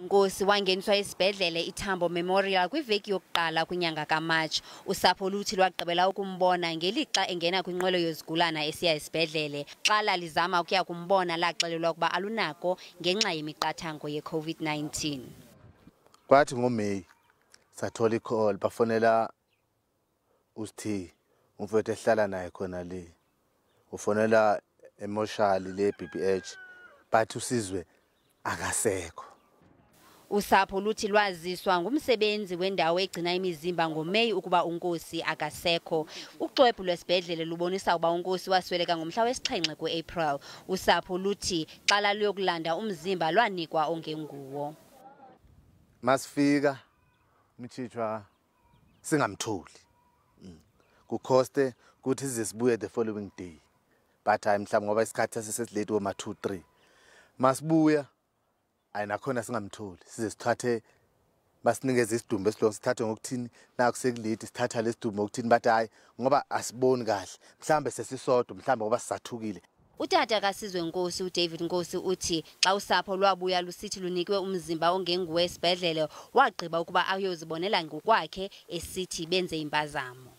Nkosi wangeniswa esibhedlele iTambo Memorial kwiveki yokuqala kwinyanga kaMarch. Usapho luthi lwagqibela ukumbona ngelixa engena kwinqwelo yozigulana esiya esibhedlele. Xa lalizama ukuya kumbona laxelelwa ukuba alunako ngenxa yemiqathango ye-COVID-19. Kwathi ngoMeyi sathola i-call bafonela uSthi umfowethu ehlala naye khona le. Ufonela emoshali le BBH bathi uSizwe akasekho. Usapho luthi lwaziswa ngumsebenzi wendawo egcina imizimba ngoMeyi ukuba uNkosi akasekho. Uxwebhu lwesibhedlele lubonisa ukuba uNkosi wasweleka ngomhla wesi-7 kuApril. Usapho luthi xa luyokulanda umzimba lwanikwa ongenguwo. Masifika umtshitshwa singamtholi. Kukhoste kuthi sizibuye the following day. But mhlawumbe ngoba isikhathi sesilate woma 2-3. Masibuya ayinakhona singamtholi. Size sithathe basinikeze isidumbu esilongo sithathe ngokuthini naku sekulate sithatha lesidumbu ngokuthini bathi hayi ngoba asiboni kahle. Mhlambe sesisodwa mhlambe ngoba sisathukile. Utata kaSizwe Nkosi uDavid Nkosi uthi xa usapho lwabuya lusithi lunikwe umzimba ongenguwe esibhedlele wagqiba ukuba ayozibonela ngokwakhe esithi benze impazamo.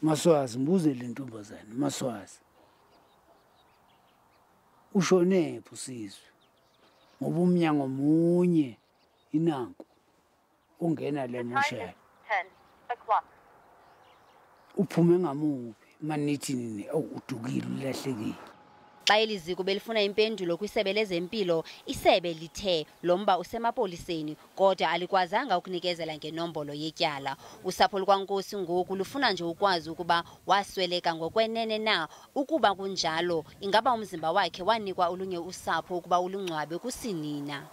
Maswazi mbuze le ntombazane Maswazi. Ushone pho Sizwe. Ngoba umnyango munye inanku ungena le moshela. 10:00. Uphume ngamubi manithi nini udukile ulahlekile. Xa eliziko belifuna impendulo kwisebe lezempilo, isebe lithe lomba usemapoliseni kodwa alikwazanga ukunikezela ngenombolo yetyala. Usapho lwaNkosi ngoku lufuna nje ukwazi ukuba wasweleka ngokwenene na. Ukuba kunjalo ingaba umzimba wakhe wanikwa olunye usapho ukuba ulungcwabe kusinina.